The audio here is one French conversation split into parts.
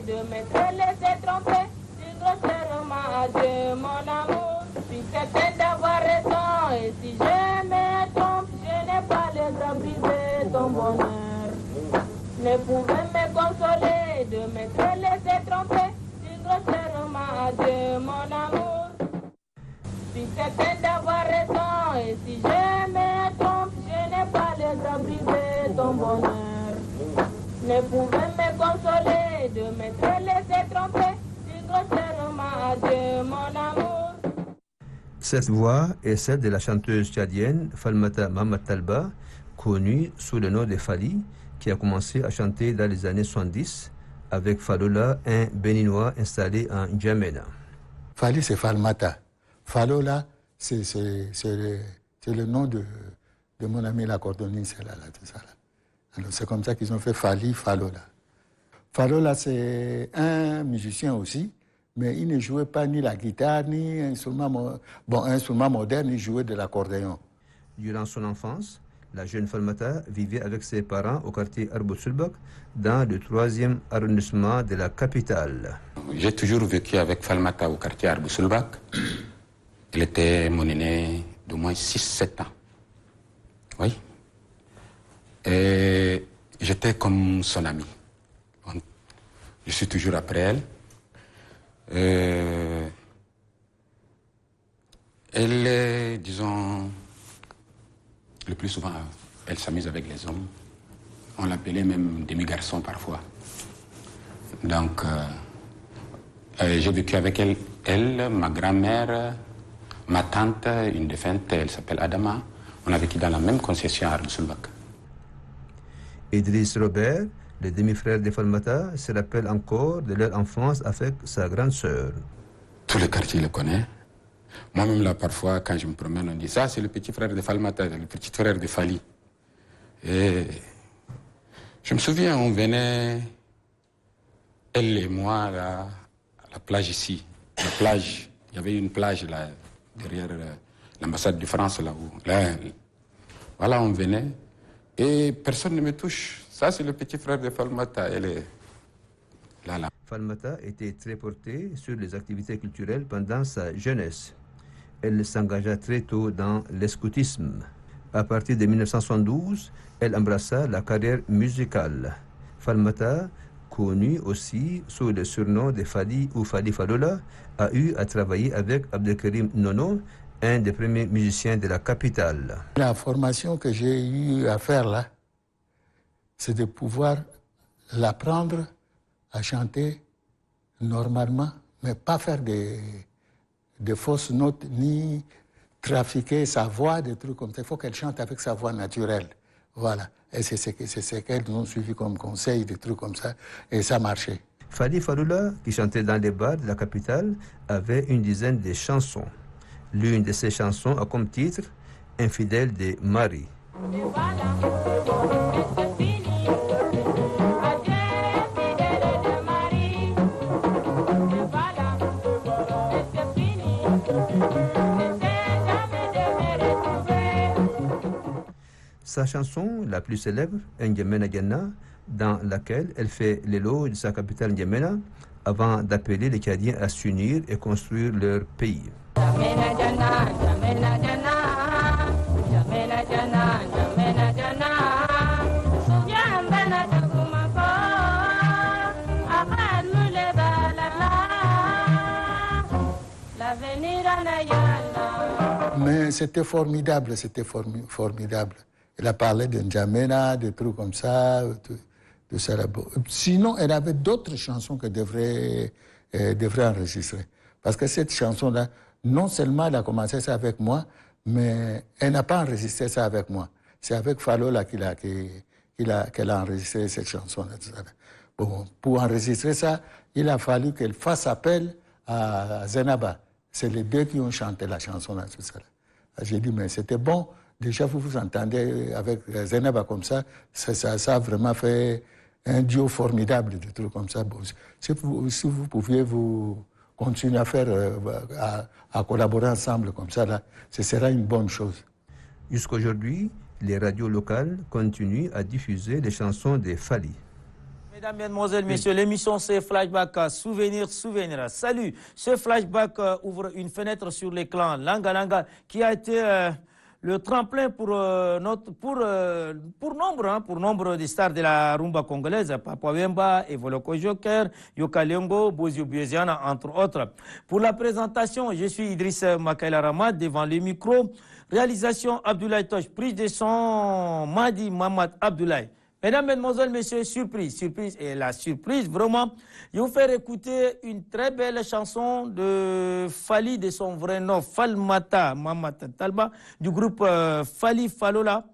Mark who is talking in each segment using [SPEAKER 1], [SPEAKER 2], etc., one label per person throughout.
[SPEAKER 1] de m'être laissé tromper si grossièrement à Dieu, mon amour. Puis c'est d'avoir raison, et si je me trompe, je n'ai pas les bras brisés, ton bonheur ne pouvait me consoler de m'être laissé tromper si grossièrement à Dieu, mon amour. Puis c'est d'avoir raison, et si je me trompe, je n'ai pas les bras brisés, ton bonheur ne pouvait me consoler de m'être laissé tromper si grossièrement à Dieu, mon amour.
[SPEAKER 2] Cette voix est celle de la chanteuse tchadienne Falmata Mahamat Talba, connue sous le nom de Fally, qui a commencé à chanter dans les années 70 avec Falola, un béninois installé en N'Djamena.
[SPEAKER 3] Fally, c'est Falmata. Falola, c'est le nom de mon ami l'accordéoniste. Alors c'est comme ça qu'ils ont fait Fally, Falola. Falola, c'est un musicien aussi, mais il ne jouait pas ni la guitare, ni un instrument moderne, il jouait de l'accordéon.
[SPEAKER 2] Durant son enfance, la jeune Falmata vivait avec ses parents au quartier Arbousulbak, dans le 3e arrondissement de la capitale.
[SPEAKER 4] J'ai toujours vécu avec Falmata au quartier Arbousulbak. Il était mon aîné d'au moins 6-7 ans. Oui. Et j'étais comme son ami. Je suis toujours après elle. Elle est, disons, le plus souvent, elle s'amuse avec les hommes. On l'appelait même demi-garçon parfois. Donc, j'ai vécu avec elle, ma grand-mère, ma tante, une défunte, elle s'appelle Adama. On a vécu dans la même concession à Arbousulbak.
[SPEAKER 2] Idriss Robert, le demi-frère de Falmata, se rappelle encore de leur enfance avec sa grande sœur.
[SPEAKER 4] Tout le quartier le connaît. Moi-même, là, parfois, quand je me promène, on dit ça, c'est le petit frère de Falmata, le petit frère de Fally. Et je me souviens, on venait, elle et moi, là, à la plage ici. La plage, il y avait une plage là, derrière l'ambassade de France, là-haut. Là, voilà, on venait, et personne ne me touche. Ça, c'est le petit frère de Falmata, elle est là.
[SPEAKER 2] Falmata était très portée sur les activités culturelles pendant sa jeunesse. Elle s'engagea très tôt dans l'escoutisme. À partir de 1972, elle embrassa la carrière musicale. Falmata, connue aussi sous le surnom de Fally ou Fally Falola, a eu à travailler avec Abdelkarim Nono, un des premiers musiciens de la capitale.
[SPEAKER 3] La formation que j'ai eu à faire là, c'est de pouvoir l'apprendre à chanter normalement, mais pas faire de fausses notes, ni trafiquer sa voix, des trucs comme ça. Il faut qu'elle chante avec sa voix naturelle. Voilà. Et c'est ce qu'elles nous ont suivi comme conseil, des trucs comme ça, et ça marchait.
[SPEAKER 2] Fally Falola, qui chantait dans les bars de la capitale, avait une dizaine de chansons. L'une de ces chansons a comme titre « Infidèle de Marie ». Sa chanson la plus célèbre, N'Djamena Gana, dans laquelle elle fait l'éloge de sa capitale N'Djamena avant d'appeler les Tchadiens à s'unir et construire leur pays.
[SPEAKER 3] Mais c'était formidable, formidable. Elle a parlé de N'Djamena, des trucs comme ça, de Sarabo. Sinon, elle avait d'autres chansons qu'elle devrait enregistrer. Parce que cette chanson-là, non seulement elle a commencé ça avec moi, mais elle n'a pas enregistré ça avec moi. C'est avec Falola qu'elle a enregistré cette chanson-là. Bon, pour enregistrer ça, il a fallu qu'elle fasse appel à Zenaba. C'est les deux qui ont chanté la chanson-là. J'ai dit, mais c'était bon. Déjà, vous vous entendez avec Zenaba comme ça, ça a vraiment fait un duo formidable, des trucs comme ça. Bon, si vous pouviez vous continuer à faire, à collaborer ensemble comme ça, là, ce sera une bonne chose.
[SPEAKER 2] Jusqu'aujourd'hui, les radios locales continuent à diffuser les chansons de Fally.
[SPEAKER 5] Mesdames, Mesdemoiselles, Messieurs, l'émission c'est Flashback Souvenir. Salut, ce Flashback ouvre une fenêtre sur les clans Langa Langa qui a été le tremplin pour nombre de stars de la rumba congolaise, Papa Wemba, Evoloko Joker, Yoka Lengo, Bozio Bioziana, entre autres. Pour la présentation, je suis Idriss Makaila Ramad devant le micro. Réalisation Abdoulaye Tosh, prise de son Madi Mamad Abdoulaye. Mesdames, Mesdemoiselles, Messieurs, surprise. Et la surprise, vraiment, je vais vous faire écouter une très belle chanson de Fali de son vrai nom, Falmata Mamata Talba, du groupe Fali Falola,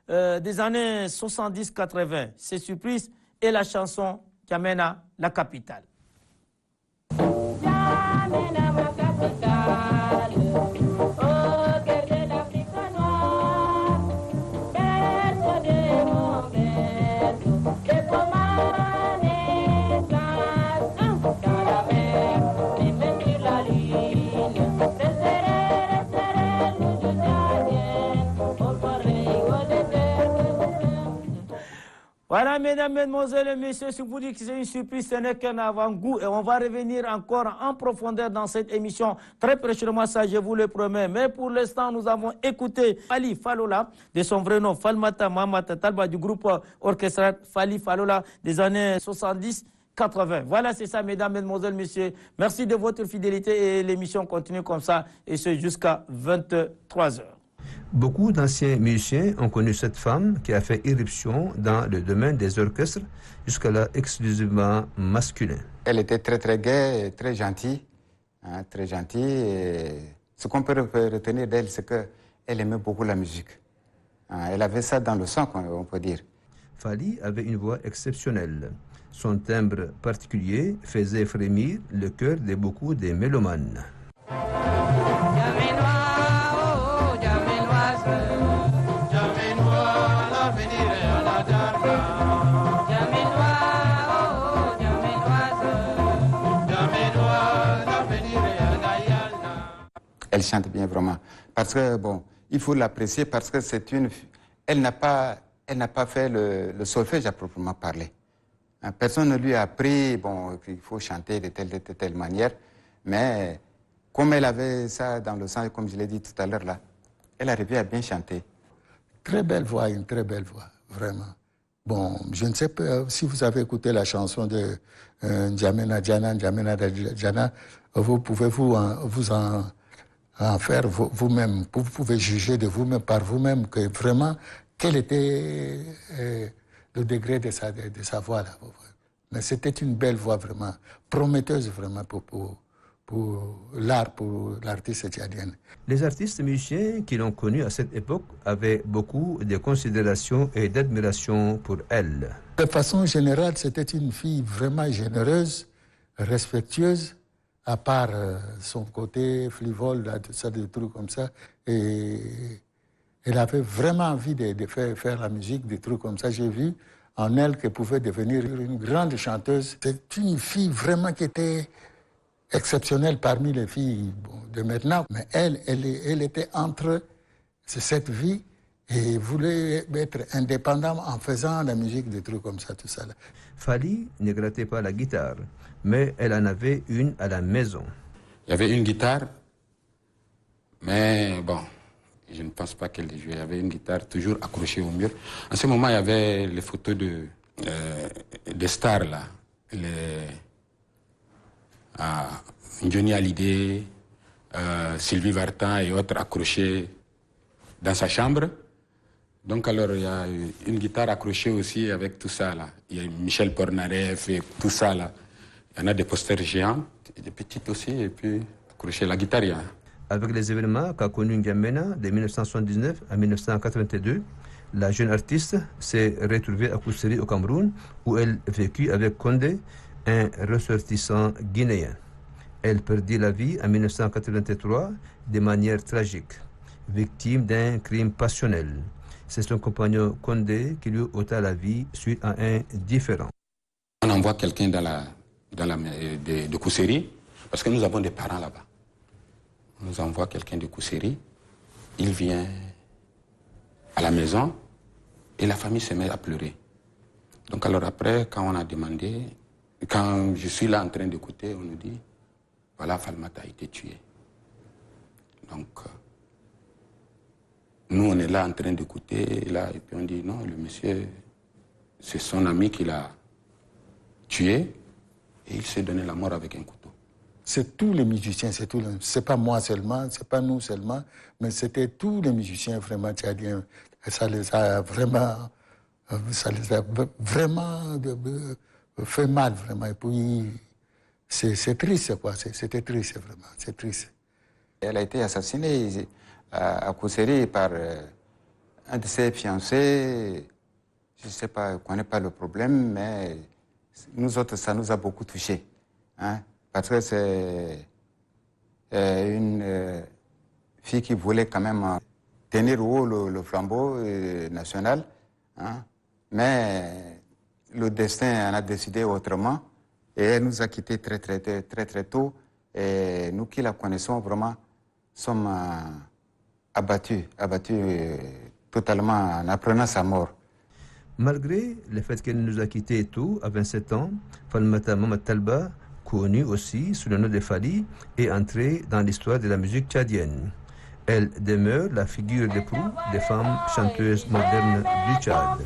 [SPEAKER 5] des années 70-80. C'est surprise et la chanson Jamena, la capitale.
[SPEAKER 1] Jamena, ma capitale.
[SPEAKER 5] Voilà, mesdames, mesdemoiselles et messieurs, si vous dites que c'est une surprise, ce n'est qu'un avant-goût et on va revenir encore en profondeur dans cette émission. Très prochainement, ça, je vous le promets. Mais pour l'instant, nous avons écouté Fali Falola, de son vrai nom, Falmata Mamata Talba, du groupe orchestral Fali Falola des années 70-80. Voilà, c'est ça, mesdames, mesdemoiselles, messieurs. Merci de votre fidélité et l'émission continue comme ça, et ce jusqu'à 23h.
[SPEAKER 2] Beaucoup d'anciens musiciens ont connu cette femme qui a fait irruption dans le domaine des orchestres, jusqu'à-là exclusivement masculin.
[SPEAKER 4] Elle était très très gaie, et très gentille. Très gentille. Et ce qu'on peut retenir d'elle, c'est qu'elle aimait beaucoup la musique. Elle avait ça dans le sang, on peut dire.
[SPEAKER 2] Fali avait une voix exceptionnelle. Son timbre particulier faisait frémir le cœur de beaucoup des mélomanes.
[SPEAKER 4] Elle chante bien vraiment. Parce que, bon, il faut l'apprécier parce que c'est une... Elle n'a pas fait le solfège à proprement parler. Personne ne lui a appris, bon, qu'il faut chanter de telle manière. Mais comme elle avait ça dans le sang, comme je l'ai dit tout à l'heure là, elle arrivait à bien chanter.
[SPEAKER 3] Très belle voix, une très belle voix, vraiment. Bon, je ne sais pas si vous avez écouté la chanson de Jamena Jana, vous pouvez vous en faire vous-même. Vous pouvez juger de vous-même, par vous-même, que vraiment, quel était le degré de sa voix là. Mais c'était une belle voix vraiment, prometteuse vraiment pour l'art, pour l'artiste tchadienne.
[SPEAKER 2] Les artistes musiciens qui l'ont connue à cette époque avaient beaucoup de considération et d'admiration pour elle.
[SPEAKER 3] De façon générale, c'était une fille vraiment généreuse, respectueuse, à part son côté frivole, des trucs comme ça. Et elle avait vraiment envie de faire la musique, des trucs comme ça. J'ai vu en elle qu'elle pouvait devenir une grande chanteuse. C'est une fille vraiment qui était exceptionnelle parmi les filles de maintenant. Mais elle était entre cette vie et voulait être indépendante en faisant la musique, des trucs comme ça, tout ça.
[SPEAKER 2] Fali ne grattait pas la guitare, mais elle en avait une à la maison.
[SPEAKER 4] Il y avait une guitare, mais bon, je ne pense pas qu'elle jouait. Il y avait une guitare toujours accrochée au mur. En ce moment, il y avait les photos des stars, là. Johnny Hallyday, Sylvie Vartan et autres accrochés dans sa chambre. Donc alors, il y a une guitare accrochée aussi avec tout ça, là. Il y a Michel Polnareff et tout ça, là. Il y en a des posters géants, des petites aussi, et puis accrocher la guitare.
[SPEAKER 2] Avec les événements qu'a connu N'Djamena de 1979 à 1982, la jeune artiste s'est retrouvée à Kousséri au Cameroun, où elle vécut avec Condé, un ressortissant guinéen. Elle perdit la vie en 1983 de manière tragique, victime d'un crime passionnel. C'est son compagnon Condé qui lui ôta la vie suite à un différend.
[SPEAKER 4] On envoie quelqu'un de Kousséri, parce que nous avons des parents là-bas. On nous envoie quelqu'un de Kousséri, il vient à la maison et la famille se met à pleurer. Donc alors après, quand on a demandé, quand je suis là en train d'écouter, on nous dit, voilà, Falmata a été tué. Donc, nous, on est là en train d'écouter, là, et puis on dit, non, le monsieur, c'est son ami qui l'a tué, et il s'est donné la mort avec un couteau.
[SPEAKER 3] C'est tous les musiciens, c'est pas moi seulement, c'est pas nous seulement, mais c'était tous les musiciens vraiment tchadiens. Ça les a vraiment fait mal, vraiment. Et puis, c'est triste, quoi. C'était triste, vraiment. C'est triste.
[SPEAKER 6] Elle a été assassinée à Kousseri par un de ses fiancés. Je ne sais pas, je ne connais pas le problème, mais nous autres, ça nous a beaucoup touchés. Hein, parce que c'est une fille qui voulait quand même tenir haut le flambeau national. Hein, mais le destin en a décidé autrement. Et elle nous a quittés très tôt. Et nous qui la connaissons vraiment sommes abattus totalement en apprenant sa mort.
[SPEAKER 2] Malgré le fait qu'elle nous a quittés tôt, à 27 ans, Falmata Mamad Talba, connue aussi sous le nom de Fali, est entrée dans l'histoire de la musique tchadienne. Elle demeure la figure de proue des femmes chanteuses modernes du Tchad.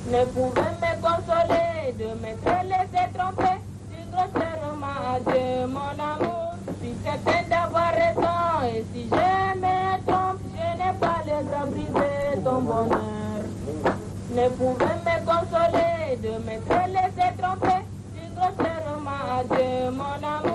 [SPEAKER 1] Ne pouvais me consoler de me laisser tromper si grossièrement de mon amour. Si c'était d'avoir raison et si je me trompe, je n'ai pas les à briser ton bonheur. Ne pouvais me consoler de me laisser tromper si grossièrement de mon amour.